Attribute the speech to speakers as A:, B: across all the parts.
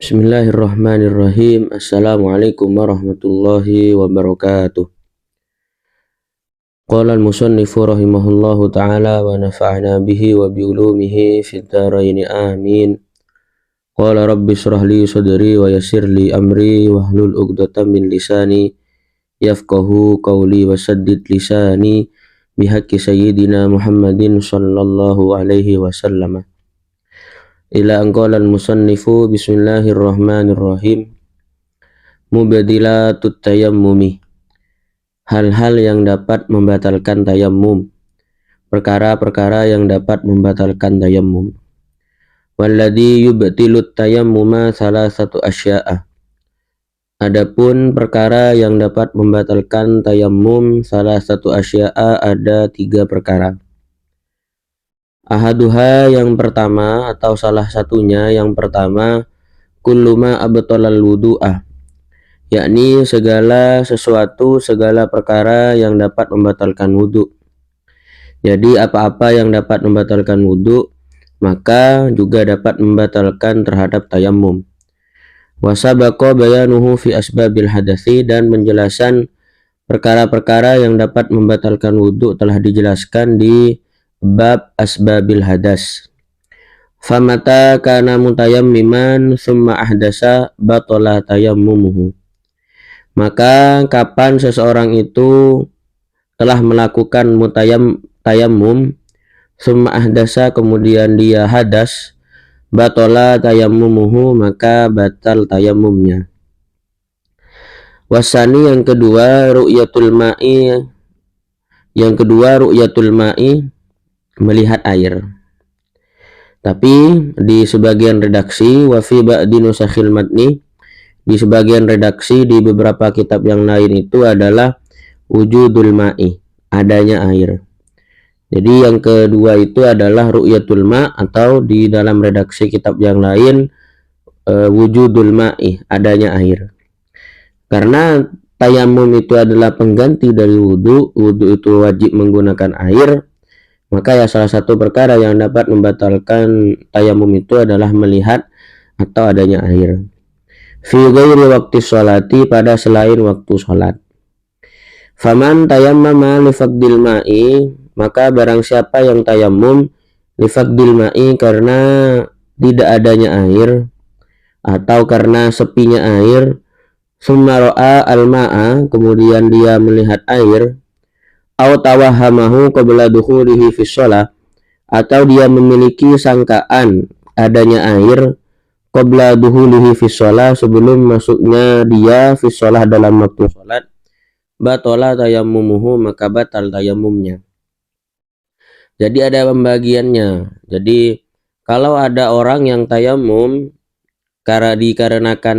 A: Bismillahirrahmanirrahim. Assalamualaikum warahmatullahi wabarakatuh. Qala al-musannifu rahimahullahu ta'ala wa nafa'na bihi wa bi'ulumihi fid dharaini amin. Qala rabbi shrah li sadri wa yassir li amri wahlul 'uqdatam min lisani yafqahu qawli wa saddid lisani bihaqqi sayyidina Muhammadin sallallahu alaihi wasallam. Ila anqala al-musannifu bismillahirrahmanirrahim. Mubadilatut tayammumi, hal-hal yang dapat membatalkan tayammum, perkara-perkara yang dapat membatalkan tayammum. Walladhi yubtilut tayammuma salasatu asya'a, adapun perkara yang dapat membatalkan tayammum salasatu asya'a, ada 3 perkara. Ahaduha, yang pertama atau salah satunya, yang pertama, kulluma abtalal wudu'ah, yakni segala sesuatu, segala perkara yang dapat membatalkan wudhu. Jadi apa-apa yang dapat membatalkan wudhu maka juga dapat membatalkan terhadap tayammum. Wasabaqa bayanuhu fi asbabil hadasi, dan penjelasan perkara-perkara yang dapat membatalkan wudhu telah dijelaskan di bab asbabil hadas. Famata kana mutayammiman summa ahdasa batala tayammumuhu, maka kapan seseorang itu telah melakukan tayammum summa ahdasa, kemudian dia hadas, batala tayammumuhu, maka batal tayammumnya. Wasani, yang kedua, ru'yatul ma'i, melihat air. Tapi di sebagian redaksi, wa fi ba'di nusakhil matni, di sebagian redaksi di beberapa kitab yang lain itu adalah wujudul ma'i, adanya air. Jadi yang kedua itu adalah ru'yatul ma', atau di dalam redaksi kitab yang lain wujudul ma'i, adanya air. Karena tayammum itu adalah pengganti dari wudhu, wudhu itu wajib menggunakan air, maka ya salah satu perkara yang dapat membatalkan tayammum itu adalah melihat atau adanya air. Fi ghairi waqti sholati, pada selain waktu sholat. Faman tayammama li faqdil ma'i, maka barang siapa yang tayammum li faqdil ma'i, karena tidak adanya air atau karena sepinya air, summa ra'a al-ma'a, kemudian dia melihat air, au tawahhamahu qabla dukhulihi fi shalah, atau dia memiliki sangkaan adanya air qabla dukhulihi fi shalah, sebelum masuknya dia fi shalah, dalam waktu salat, batala tayammumuhu, maka batal tayammumnya. Jadi ada pembagiannya. Jadi kalau ada orang yang tayammum karena dikarenakan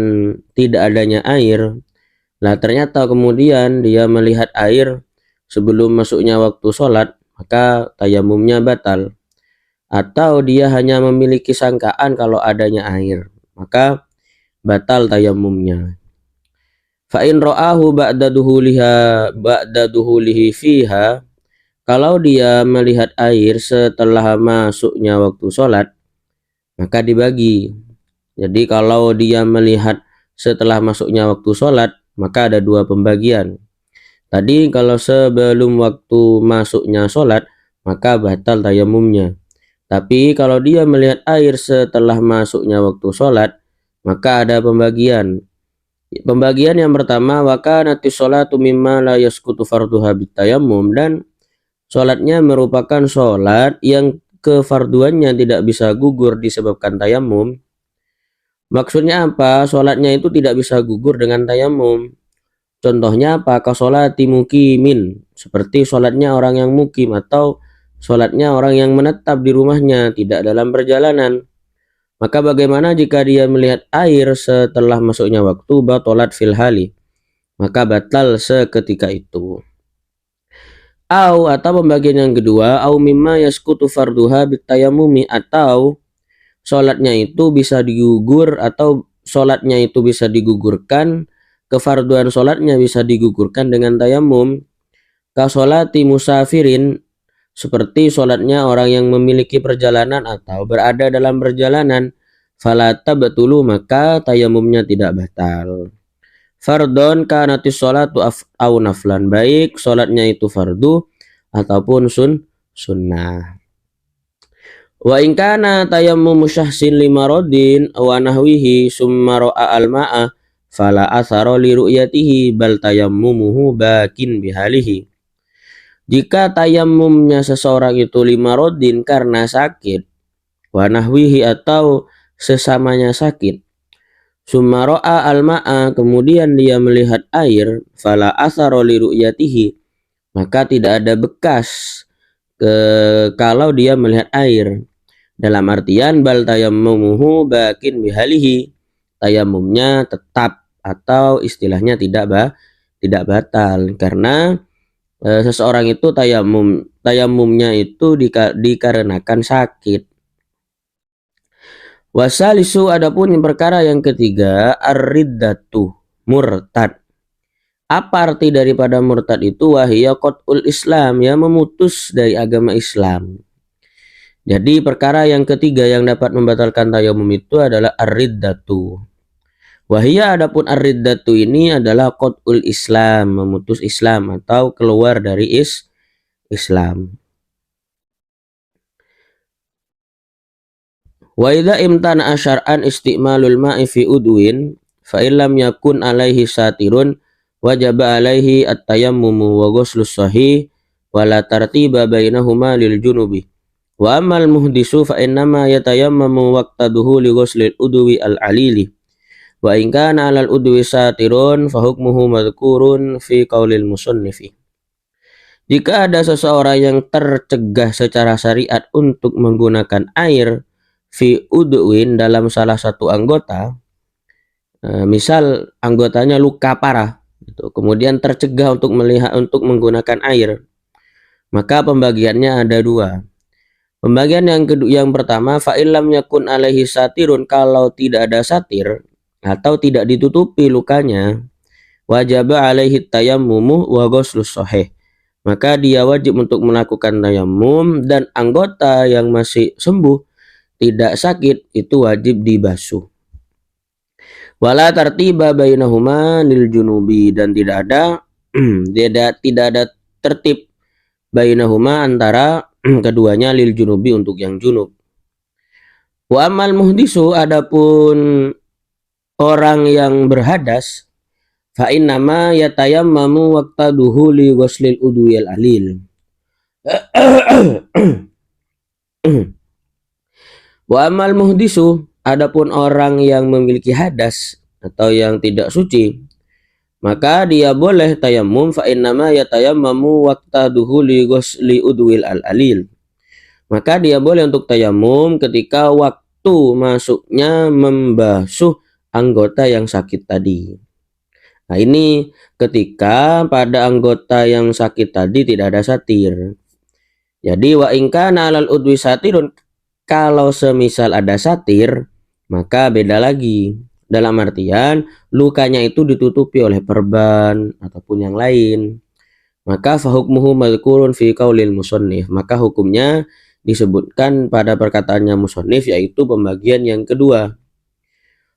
A: tidak adanya air, nah ternyata kemudian dia melihat air sebelum masuknya waktu sholat, maka tayammumnya batal. Atau dia hanya memiliki sangkaan kalau adanya air, maka batal tayammumnya. Fa in ra'ahu ba'da duhulihi fiha, kalau dia melihat air setelah masuknya waktu sholat, maka dibagi. Jadi kalau dia melihat setelah masuknya waktu sholat, maka ada 2 pembagian. Tadi kalau sebelum waktu masuknya sholat, maka batal tayammumnya. Tapi kalau dia melihat air setelah masuknya waktu sholat, maka ada pembagian. Pembagian yang pertama, wa kanatis sholatu mimma la yasqutu farduha bitayammum, dan sholatnya merupakan sholat yang kefarduannya tidak bisa gugur disebabkan tayammum. Maksudnya apa? Sholatnya itu tidak bisa gugur dengan tayammum. Contohnya apa? Kasolati mukimin, seperti sholatnya orang yang mukim, atau sholatnya orang yang menetap di rumahnya, tidak dalam perjalanan. Maka bagaimana jika dia melihat air setelah masuknya waktu, batalat fil hali, maka batal seketika itu. Atau pembagian yang kedua, au mimma yasqutu farduha bitayammumi, atau sholatnya itu bisa digugur, atau sholatnya itu bisa digugurkan, kefarduan sholatnya bisa digugurkan dengan tayammum. Kasolati musafirin, seperti sholatnya orang yang memiliki perjalanan atau berada dalam perjalanan, fala tabtulu, maka tayamumnya tidak batal. Fardon kanatis sholatu au naflan, baik sholatnya itu fardu ataupun sunnah. Wa in kana tayammumu syahsin limarodin wa nahwihi summa ra'a al-ma'a fala athara li ru'yatihi bal tayammumuhu bakin bihalihi. Jika tayammumnya seseorang itu limarodin karena sakit, wa nahwihi atau sesamanya sakit, summa ra'a al-ma'a kemudian dia melihat air, fala athara li ru'yatihi, maka tidak ada bekas kalau dia melihat air. Dalam artian bal tayammumuhu bakin bihalihi, tayamumnya tetap atau istilahnya tidak batal karena seseorang itu tayamumnya itu dikarenakan sakit. Wasalisu, adapun yang perkara yang ketiga, ar-riddatu, murtad. Apa arti daripada murtad itu? Wahiyya qat'ul Islam, ya memutus dari agama Islam. Jadi perkara yang ketiga yang dapat membatalkan tayamum itu adalah ar-riddatu. Wahiyya, adapun ar-riddatu ini adalah qat'ul Islam, memutus Islam atau keluar dari Islam. Wa idza imtana'a syar'an isti'malul ma'i fi udwin fa illam yakun alaihi satirun wajaba alaihi at-tayammumu wa ghuslus sahih wa la tartiba bainahuma lil junubi. Wa amal muhdisu fa innama yatayammamu waqtaduhu li ghuslil udwi al-alili. Wa in kana 'alal udwi satirun fa hukmuhu madhkurun fi qaulil musannifi. Jika ada seseorang yang tercegah secara syariat untuk menggunakan air fi udwin dalam salah satu anggota, misal anggotanya luka parah gitu, kemudian tercegah untuk menggunakan air, maka pembagiannya ada dua. Pembagian yang pertama, fa illam yakun alaihi satirun, kalau tidak ada satir atau tidak ditutupi lukanya, wajaba alaihi tayammumu wa ghuslus sahih, maka dia wajib untuk melakukan tayammum dan anggota yang masih sembuh tidak sakit itu wajib dibasuh. Wala tartiba bainahuma lil junubi, dan tidak ada tertib bainahuma antara keduanya lil junubi untuk yang junub. Wa amal muhdisu, adapun orang yang berhadas, fa innama yatayammamu waqtaduhu li ghuslil udwil alil. Wa amal muhdisu, adapun orang yang memiliki hadas atau yang tidak suci, maka dia boleh tayammum, fa innama yatayammamu waqtaduhu li ghusli udwil al-alil, maka dia boleh untuk tayammum ketika waktu masuknya membasuh anggota yang sakit tadi. Nah, ini ketika pada anggota yang sakit tadi tidak ada satir. Jadi wa in kana 'alal udwi satirun, kalau semisal ada satir maka beda lagi. Dalam artian lukanya itu ditutupi oleh perban ataupun yang lain, maka fahukmuhu madhkurun fi qaulil musannif, maka hukumnya disebutkan pada perkataannya musannif, yaitu pembagian yang kedua.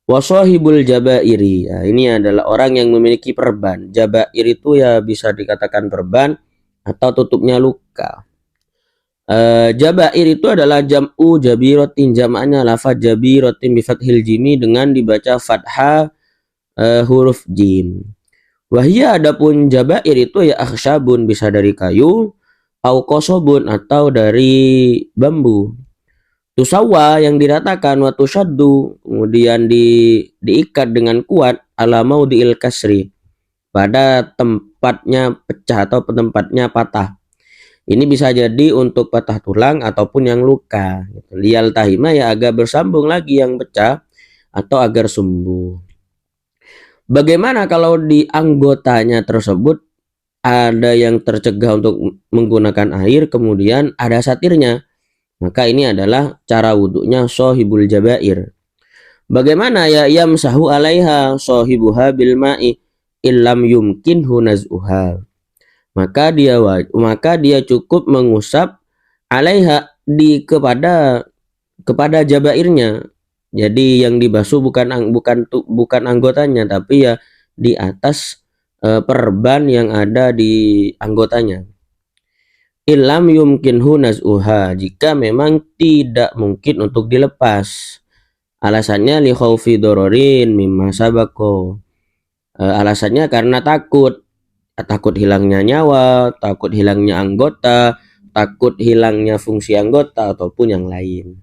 A: Wasahibul jabairi, ya, ini adalah orang yang memiliki perban. Jabair itu ya bisa dikatakan perban atau tutupnya luka. Jabair itu adalah jam'u jabiratin, jamaknya lafaz jabiratin bi fathil jimi dengan dibaca fathah huruf jim. Wahia, adapun jabair itu ya akhsyabun, bisa dari kayu, au qasobun atau dari bambu. Tusawwa, yang diratakan, wa tushaddu, kemudian diikat dengan kuat, ala maudhi'il kasri, pada tempatnya pecah atau tempatnya patah. Ini bisa jadi untuk patah tulang ataupun yang luka. Lial tahima, ya agar bersambung lagi yang pecah atau agar sembuh. Bagaimana kalau di anggotanya tersebut ada yang tercegah untuk menggunakan air, kemudian ada satirnya? Maka ini adalah cara wudhunya sohibul jabair. Bagaimana? Ya yamsahu alaiha sohibuha bil ma'i illam yumkinhu naz'uha. Maka dia cukup mengusap alaiha kepada jabairnya, Jadi yang dibasuh bukan anggotanya, tapi ya di atas perban yang ada di anggotanya. Ilam yumkinhu naz'uha, jika memang tidak mungkin untuk dilepas. Alasannya li khaufi dororin mimma sabako. Alasannya karena takut hilangnya nyawa, takut hilangnya anggota, takut hilangnya fungsi anggota ataupun yang lain.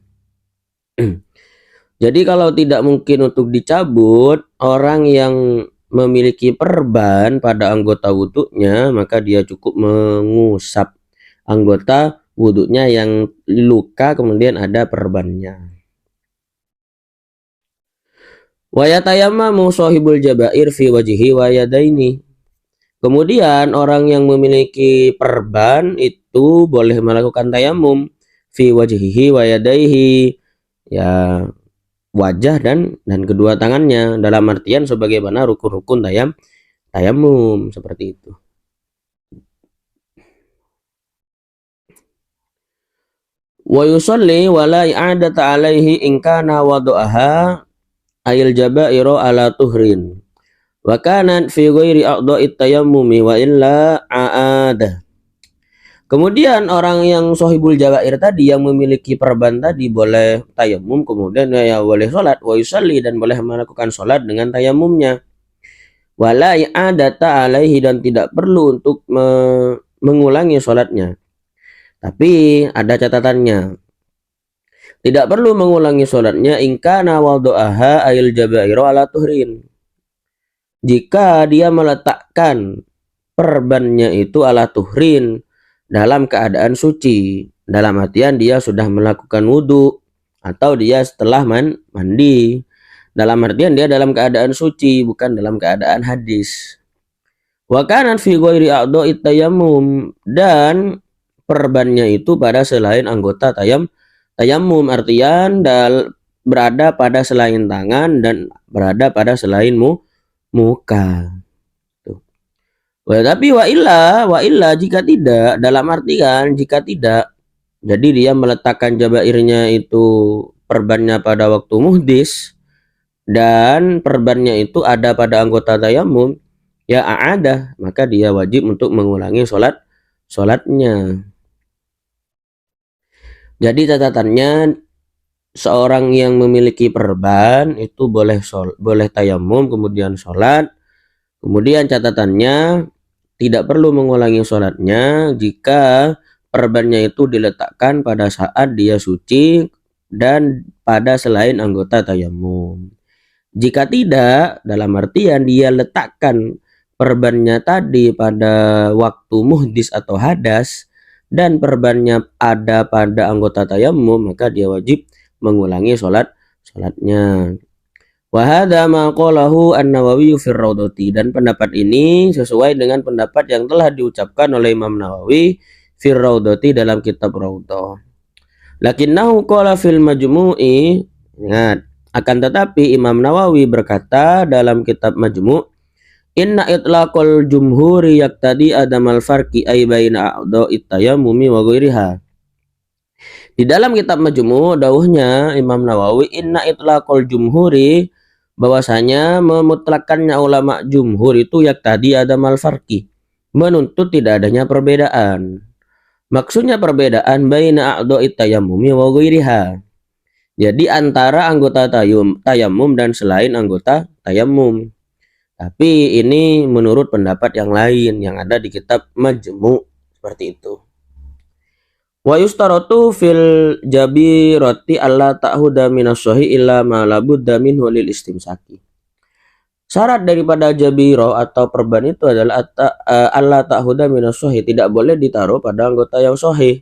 A: Jadi kalau tidak mungkin untuk dicabut, orang yang memiliki perban pada anggota wudhunya, maka dia cukup mengusap anggota wudhunya yang luka kemudian ada perbannya. Wa yatayammamu shahibul jabair fi wajhi wa yadaini. Kemudian orang yang memiliki perban itu boleh melakukan tayamum fi wajhihi wa yadaihi, ya wajah dan kedua tangannya, dalam artian sebagaimana rukun-rukun tayamum seperti itu. Wa yusalli wa la i'adata alaihi in kana wada'aha ayil jabairu ala tuhrin wa kanat fi ghairi a'dha'it tayammumi wa illa a'adah. Kemudian orang yang sohibul jawair tadi, yang memiliki perban tadi, boleh tayamum, kemudian ya boleh sholat, wa yusalli, dan boleh melakukan sholat dengan tayamumnya. Wala i'adata alaihi, dan tidak perlu untuk mengulangi sholatnya. Tapi ada catatannya. Tidak perlu mengulangi sholatnya ingkana wadu'aha ayil jabairu ala tuhrin. Jika dia meletakkan perbannya itu ala tuhrin, dalam keadaan suci, dalam artian dia sudah melakukan wudhu atau dia setelah mandi, dalam artian dia dalam keadaan suci, bukan dalam keadaan hadis. Wa kanan fi ghairi a'dha'it tayammum, dan perbannya itu pada selain anggota tayammum, artian berada pada selain tangan dan berada pada selain muka. Tapi wa illa jika tidak, dalam artian jika tidak, jadi dia meletakkan jabairnya itu perbannya pada waktu muhdis dan perbannya itu ada pada anggota tayamum, ya a'adah, maka dia wajib untuk mengulangi sholatnya. Jadi catatannya, seorang yang memiliki perban itu boleh tayamum kemudian sholat. Kemudian catatannya, tidak perlu mengulangi sholatnya jika perbannya itu diletakkan pada saat dia suci dan pada selain anggota tayamum. Jika tidak, dalam artian dia letakkan perbannya tadi pada waktu muhdis atau hadas dan perbannya ada pada anggota tayamum, maka dia wajib mengulangi sholatnya. Wa hadza ma qalahu An-Nawawi fi Raudhati, dan pendapat ini sesuai dengan pendapat yang telah diucapkan oleh Imam Nawawi fi Raudhati dalam kitab Raudhah. Lakinnahu qala fil Majmu'i, ingat, akan tetapi Imam Nawawi berkata dalam kitab Majmu', inna itlaqal jumhuri yaqtadi adamal farqi ay baina a'dha'it tayammumi wa ghairiha. Di dalam kitab Majmu' dawuhnya Imam Nawawi, inna itlaqal jumhuri, bahwasanya memutlakannya ulama jumhur itu yaqtadi adamal farqi, menuntut tidak adanya perbedaan. Maksudnya perbedaan baina a'dha'it tayammumi wa ghairiha, jadi antara anggota tayamum dan selain anggota tayamum. Tapi ini menurut pendapat yang lain yang ada di kitab Majmu' seperti itu. Wa yustaratu fil jabirati alla ta'huda minasyahi illa ma labudda minhu lil istimsaki. Syarat daripada jabiro atau perban itu adalah alla ta'huda minasyahi, tidak boleh ditaruh pada anggota yang sahih.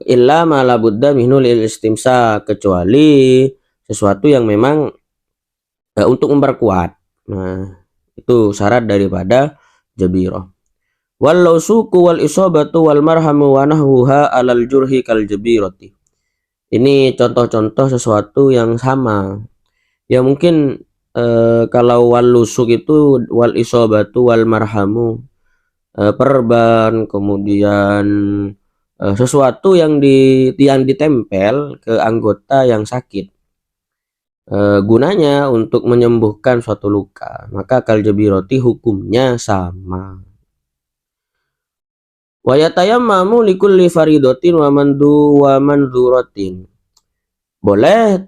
A: Illa ma labudda minhu lil istimsak, kecuali sesuatu yang memang untuk memperkuat. Nah, itu syarat daripada jabiro. Walau suku wal isobatu wal marhamu wa nahwuha alal jurhi kal jabirati. Ini contoh-contoh sesuatu yang sama. Ya mungkin kalau wal lusuk itu wal isobatu wal marhamu, perban, kemudian sesuatu yang ditempel ke anggota yang sakit. gunanya untuk menyembuhkan suatu luka, maka kal jabirati hukumnya sama. Wa yatayammamu likulli faridatin wa manduratin. Boleh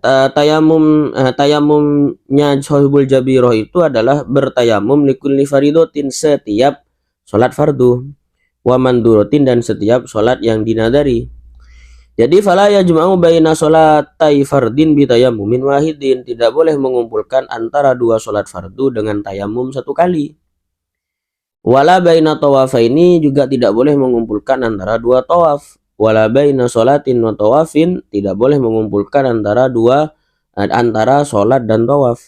A: tayamumnya sahibul jabirah itu adalah bertayamum likulli faridatin, setiap sholat fardu, wa manduratin, dan setiap sholat yang dinadari. Jadi fala yajma'u baina sholatai fardin bi tayammumin wahidin, tidak boleh mengumpulkan antara dua sholat fardu dengan tayamum satu kali. Wala baina tawafaini, juga tidak boleh mengumpulkan antara dua tawaf. Wala baina sholatin wa tawafin, tidak boleh mengumpulkan antara sholat dan tawaf.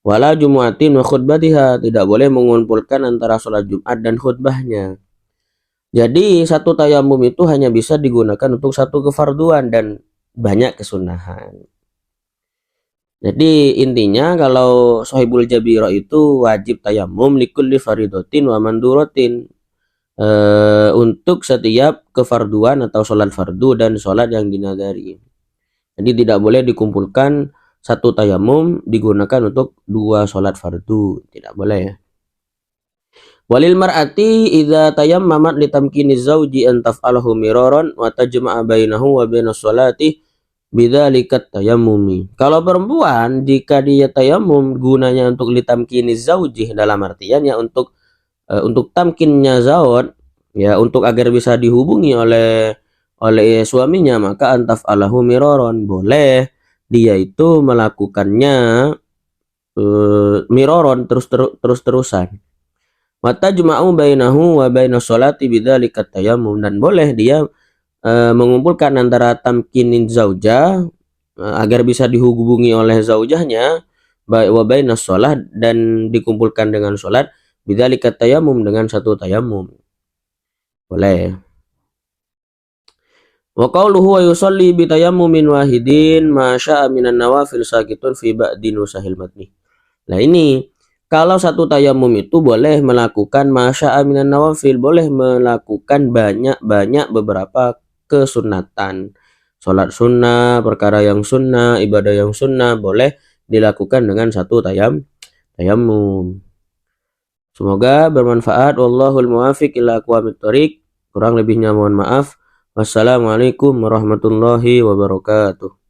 A: Wala jumu'atin wa khutbatiha, tidak boleh mengumpulkan antara sholat Jumat dan khutbahnya. Jadi satu tayamum itu hanya bisa digunakan untuk satu kefarduan dan banyak kesunahan. Jadi intinya kalau sahibul jabirah itu wajib tayamum likulli faridatin wa manduratin, untuk setiap kefarduan atau sholat fardu dan sholat yang dinadari. Jadi tidak boleh dikumpulkan satu tayamum digunakan untuk dua sholat fardu, tidak boleh ya. Walil mar'ati idza tayammamat litamkini zawji an taf'alahu miraran wa tajma'a bainahu wa bainas sholati bidzalika tayammumi. Kalau perempuan, jika dia tayamum gunanya untuk litamkini zauji, dalam artian ya untuk tamkinnya zawj, ya untuk agar bisa dihubungi oleh suaminya, maka antaf alahu miraron, boleh dia itu melakukannya miraron terus-terusan. Mata juma'u bainahu wa bainas sholati bidzalika tayammum, dan boleh dia mengumpulkan antara tamkinin zauja agar bisa dihubungi oleh zaujahnya, wa bainas sholat, dan dikumpulkan dengan sholat, bidzalika tayammum, dengan satu tayamum. Boleh. Wa qawluhu wa yusalli bi tayammumin wahidin ma sya'a minan nawafil sakitun fi ba'di nusahil matni. Nah ini kalau satu tayamum itu boleh melakukan masya'a minan nawafil, boleh melakukan banyak beberapa kesunatan. Sholat sunnah, perkara yang sunnah, ibadah yang sunnah, boleh dilakukan dengan satu tayamum. Semoga bermanfaat. Wallahul muwafiq ila aqwamit thoriq. Kurang lebihnya mohon maaf. Wassalamualaikum warahmatullahi wabarakatuh.